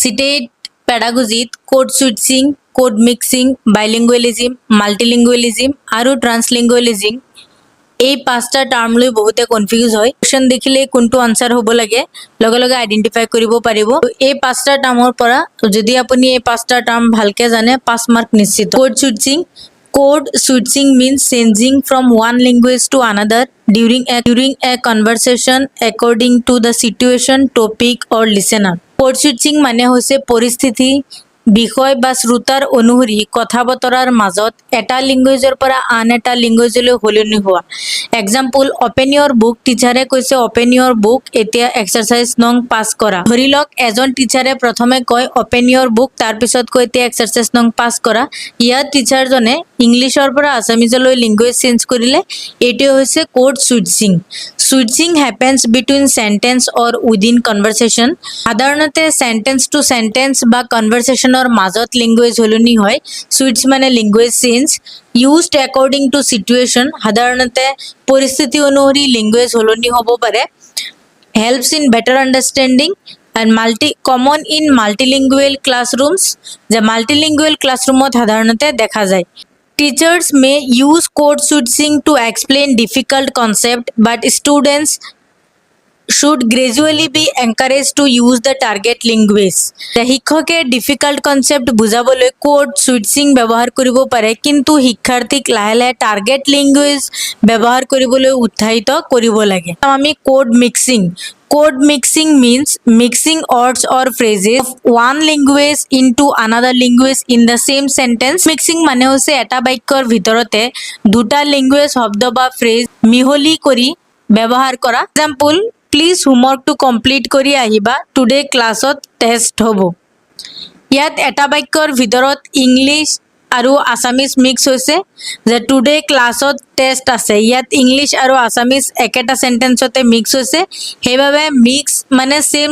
CTET পেডাগজিত code switching, code mixing, bilingualism, multilingualism আৰু translingualism এই পাঁচটা টাৰ্ম লৈ বহুতে কনফিউজ হয়। কোৱেশ্চন দেখিলে কোনটো আনসাৰ হ'ব লাগে লগে লগে আইডেন্টিফাই কৰিব পাৰিব। এই পাঁচটা টাৰ্মৰ পৰা যদি আপুনি এই পাঁচটা টার্ম ভালকে জানে 5 মার্ক নিশ্চিত। Code switching, code switching means changing from one language to another during a conversation according to the situation, topic or listener. Code switching মানে হৈছে পৰিস্থিতি, বিষয় বা শ্ৰোতাৰ অনুসৰি কথা বতৰাৰ মাজত এটা লিংগুৱেজৰ পৰা আন এটা লিংগুৱেজলৈ সলনি হোৱা। এক্সাম্পল, অপেন ইয়ৰ বুক, টিচাৰে কৈছে অপেন ইয়ৰ বুক, এতিয়া এক্সাৰচাইজ নং 5 কৰা। ধৰি লওক এজন টিচাৰে প্ৰথমে কয় অপেন ইয়ৰ বুক, তাৰপিছত কৈ এতিয়া এক্সাৰচাইজ নং 5 কৰা। ইয়াত টিচাৰজনে ইংলিছৰ পৰা আছামিজলৈ লিংগুৱেজ চেঞ্জ কৰিলে, এইটোৱে হৈছে code switching. Switching happens between sentence or within conversation. সাধাৰণতে সেন্টেন্স টু সেন্টেন্স বা কনভাৰসেশনৰ মাজত লিংগুৱেজ সলনি হয়। সুইচ মানে language change. Used according to situation, সাধাৰণতে পৰিস্থিতি অনুসৰি লিংগুৱেজ সলনি হ'ব পাৰে। Helps in better understanding and common in multilingual classrooms, যে multilingual classroomত সাধাৰণতে দেখা যায়। Teachers may use code switching to explain difficult concept, but students should gradually be encouraged to use the target language. শিক্ষকে difficult concept বুজাবলৈ code switching ব্যৱহাৰ কৰিব পাৰে, কিন্তু শিক্ষাৰ্থীক লাহে লাহে টাৰ্গেট লেংগুৱেজ ব্যৱহাৰ কৰিবলৈ উৎসাহিত কৰিব লাগে। আমি code mixing. Code mixing means mixing words or phrases of one language into another language in the same sentence. Mixing মানে হৈছে এটা বাক্যৰ ভিতৰতে দুটা লেংগুৱেজ শব্দ বা ফ্ৰেজ মিহলি কৰি ব্যৱহাৰ কৰা। এক্সাম্পল, প্লিজ হোমৱৰ্কটো কমপ্লিট কৰি আহিবা, টুডে ক্লাছত টেষ্ট হ'ব। ইয়াত এটা বাক্যৰ ভিতৰত ইংলিছ আৰু আছামিজ মিক্স হৈছে, যে টুডে ক্লাছত টেষ্ট আছে। ইয়াত ইংলিছ আৰু আছামিজ একেটা সেন্টেন্সতে মিক্স হৈছে, সেইভাবে মিক্স মানে সেম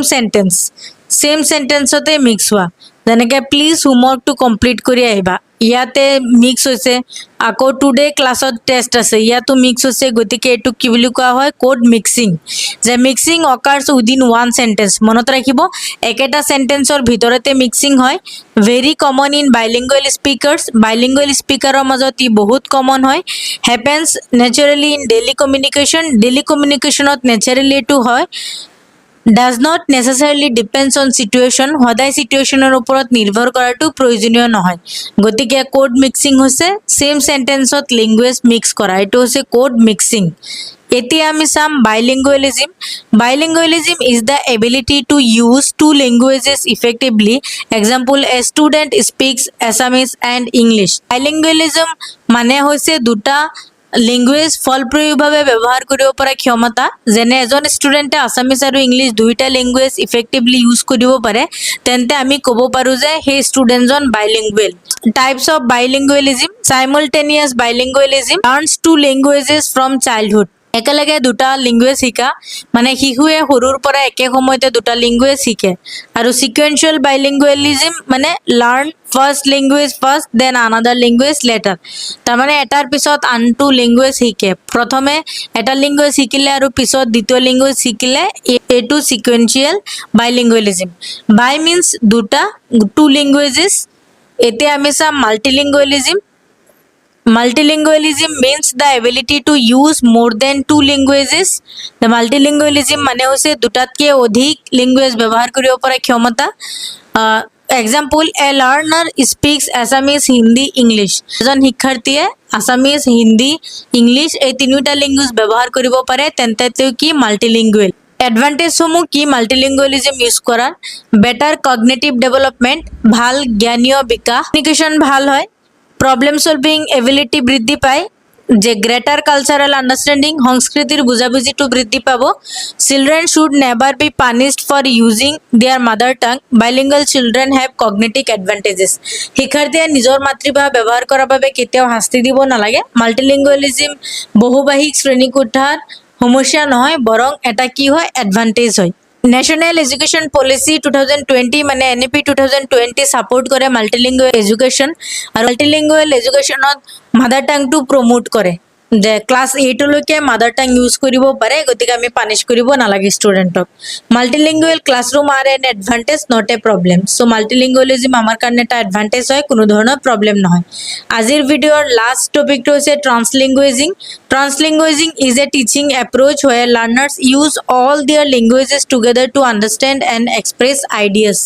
সেন্টেন্সতে মিক্স হোৱা। যেনেকৈ প্লিজ হোমৱৰ্কটো কমপ্লিট কৰি আহিবা, ইয়াতে মিক্স হৈছে। আকৌ টুডে ক্লাছত টেষ্ট আছে, ইয়াতো মিক্স হৈছে। গতিকে এইটো কি বুলি কোৱা হয়? Code mixing. যে mixing occurs within one sentence. মনত ৰাখিব, একেটা সেন্টেন্সৰ ভিতৰতে মিক্সিং হয়। Very common in bilingual speakers, bilingual স্পিকাৰৰ মাজত ই বহুত কমন হয়। Happens naturally in daily communication, daily কমিউনিকেশ্যনত নেচাৰেলি এইটো হয়। Does not necessarily depends on situation, সদায় চিটুৱেশ্যনৰ ওপৰত নিৰ্ভৰ কৰাটো প্ৰয়োজনীয় নহয়। গতিকে কোড মিক্সিং হৈছে সেম সেন্টেন্সত লেংগুৱেজ মিক্স কৰা, এইটো হৈছে কোড মিক্সিং। এতিয়া আমি চাম বাইলিঙ্গুৱেলিজিম। Bilingualism is the ability to use two languages effectively. Example, a student speaks Assamese and English. Bilingualism মানে হৈছে দুটা লেংগুৱেজ ফলপ্ৰয়োগভাৱে ব্যৱহাৰ কৰিব পৰা ক্ষমতা। যেনে এজন ষ্টুডেণ্টে আছামিজ আৰু ইংলিছ দুইটা লেংগুৱেজ ইফেক্টিভলি ইউজ কৰিব পাৰে, তেন্তে আমি ক'ব পাৰোঁ যে সেই ষ্টুডেণ্টজন bilingual. Types of bilingualism. Simultaneous bilingualism learns two languages from childhood. একেলগে দুটা লেংগুৱেজ শিকা, মানে শিশুৱে সৰুৰ পৰা একে সময়তে দুটা লেংগুৱেজ শিকে। আৰু সিকুৱেঞ্চিয়েল বাইলিঙ্গুৱেলিজিম মানে learn first language first, then another language later. তাৰমানে এটাৰ পিছত আনটো লেংগুৱেজ শিকে। প্ৰথমে এটা লেংগুৱেজ শিকিলে আৰু পিছত দ্বিতীয় লেংগুৱেজ শিকিলে, এইটো সিকুৱেঞ্চিয়েল বাইলিঙ্গুৱেলিজিম। বাই মিন্স দুটা, টু লেংগুৱেজেছ। এতিয়া আমি চাম মাল্টিলিঙ্গুৱেলিজিম। Multilingualism means the ability to use more than two languages. The multilingualism মানে হৈছে দুটাতকৈ অধিক লেংগুৱেজ ব্যৱহাৰ কৰিব পৰা ক্ষমতা। Example, a learner speaks Assamese, Hindi, English. এজন শিক্ষাৰ্থীয়ে আছামিজ, হিন্দী, ইংলিছ এই তিনিটা লেংগুৱেজ ব্যৱহাৰ কৰিব পাৰে, তেন্তে তেওঁ কি? মাল্টিলিঙ্গুৱেল। এডভান্টেজসমূহ কি মাল্টিলিঙ্গুৱেলিজিম ইউজ কৰাৰ? বেটাৰ কগনিটিভ ডেভেলপমেণ্ট, ভাল জ্ঞানীয় বিকাশ। কমিউনিকেশ্যন ভাল হয়। প্ৰব্লেম সলভিং এবিলিটি বৃদ্ধি পায়। যে গ্ৰেটাৰ কালচাৰেল আণ্ডাৰষ্টেণ্ডিং, সংস্কৃতিৰ বুজাবুজিটো বৃদ্ধি পাব। Children should never be punished for using their mother tongue. Bilingual children have cognitive advantages. শিক্ষাৰ্থীয়ে নিজৰ মাতৃভাষা ব্যৱহাৰ কৰাৰ বাবে কেতিয়াও শাস্তি দিব নালাগে। মাল্টিলিঙ্গুৱেলিজিম বহুভাষিক শ্ৰেণীকোঠাৰ সমস্যা নহয়, বৰং এটা কি হয়? এডভান্টেজ হয়। ন্যাশনাল এডুকেশন পলিসি 2020 মানে NEP 2020 সাপোর্ট করে মাল্টিলিঙ্গুয়াল এডুকেশন, আর মাল্টিলিঙ্গুয়াল এডুকেশনত মাদার টাং টু প্রমোট করে। যে ক্লাছ 8 লৈকে মাদাৰ টাং ইউজ কৰিব পাৰে, গতিকে আমি পানিছ কৰিব নালাগে ষ্টুডেণ্টক। Multilingual classroom are an advantage not a problem. So' multilingualism আমাৰ কাৰণে এটা এডভান্টেজ হয়, কোনো ধৰণৰ প্ৰব্লেম নহয়। আজিৰ ভিডিঅ'ৰ লাষ্ট টপিকটো হৈছে translanguaging. Translanguaging is a teaching approach where learners use all their languages together to understand and express ideas.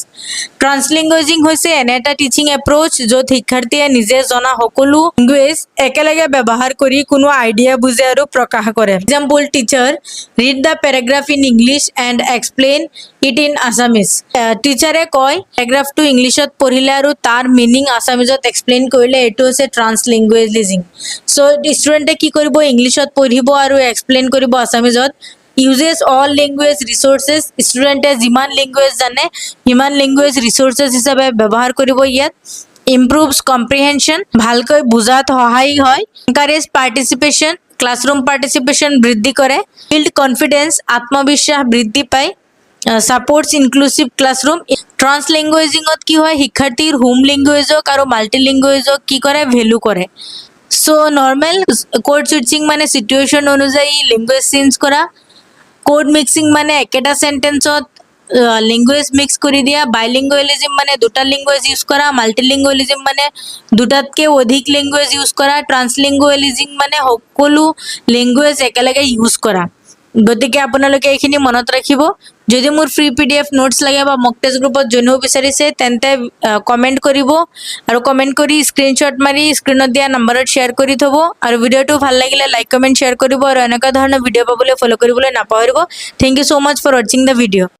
ট্ৰান্সলিংগুৱেজিং হৈছে এনে এটা টিচিং এপ্ৰ'চ য'ত শিক্ষাৰ্থীয়ে নিজে জনা সকলো লেংগুৱেজ একেলগে ব্যৱহাৰ কৰি কোনো আইডিয়া বুজে আৰু প্ৰকাশ কৰে। Example, teacher read the paragraph in English and explain it in Assamese. টিচাৰে কয় পেৰাগ্ৰাফটো ইংলিছত পঢ়িলে আৰু তাৰ মিনিং আছামিজত এক্সপ্লেইন কৰিলে, এইটো হৈছে ট্ৰান্সলিংগুৱেলিজিং। চ' ষ্টুডেণ্টে কি কৰিব, ইংলিছত পঢ়িব আৰু এক্সপ্লেইন কৰিব আছামিজত। ইউজেছ অল লেংগুৱেজ ৰিচোৰ্চেছ, ষ্টুডেণ্টে যিমান লেংগুৱেজ জানে সিমান লেংগুৱেজ ৰিচোৰ্চেছ হিচাপে ব্যৱহাৰ কৰিব ইয়াত। ইম্প্ৰুভছ কম্প্ৰিহেনশ্যন, ভালকৈ বুজাত সহায় হয়। এনকাৰেজ পাৰ্টিচিপেশ্যন, ক্লাছৰুম পাৰ্টিচিপেশ্যন বৃদ্ধি কৰে। বিল্ড কনফিডেন্স, আত্মবিশ্বাস বৃদ্ধি পায়। ছাপৰ্টছ ইনক্লুচিভ ক্লাছৰুম। ট্ৰান্সলিংগুৱেজিঙত কি হয়, শিক্ষাৰ্থীৰ হোম লেংগুৱেজক আৰু মাল্টিলিংগুৱেজক কি কৰে, ভেলু কৰে। চ' নৰ্মেল কোড চুইচিং মানে চিটুৱেশ্যন অনুযায়ী লেংগুৱেজ চেঞ্জ কৰা। কোড মিক্সিং মানে একেটা চেণ্টেন্সত লেংগুৱেজ মিক্স কৰি দিয়া। বাইলিংগুৱেলিজিম মানে দুটা লেংগুৱেজ ইউজ কৰা। মাল্টিলিংগুৱেলিজিম মানে দুটাতকৈ অধিক লেংগুৱেজ ইউজ কৰা। ট্ৰান্সলিংগুৱেলিজিম মানে সকলো লেংগুৱেজ একেলগে ইউজ কৰা। গতিকে আপোনালোকে এইখিনি মনত ৰাখিব। যদি মোৰ ফ্ৰী PDF নোটছ লাগে বা মক টেষ্ট গ্ৰুপত জইন হ'ব বিচাৰিছে তেন্তে কমেণ্ট কৰিব, আৰু কমেণ্ট কৰি স্ক্ৰীনশ্বট মাৰি স্ক্ৰীনত দিয়া নম্বৰত শ্বেয়াৰ কৰি থ'ব। আৰু ভিডিঅ'টো ভাল লাগিলে লাইক কমেণ্ট শ্বেয়াৰ কৰিব, আৰু এনেকুৱা ধৰণৰ ভিডিঅ' পাবলৈ ফ'ল' কৰিবলৈ নাপাহৰিব। Thank you so' much for ৱাচিং দ্য ভিডিঅ'।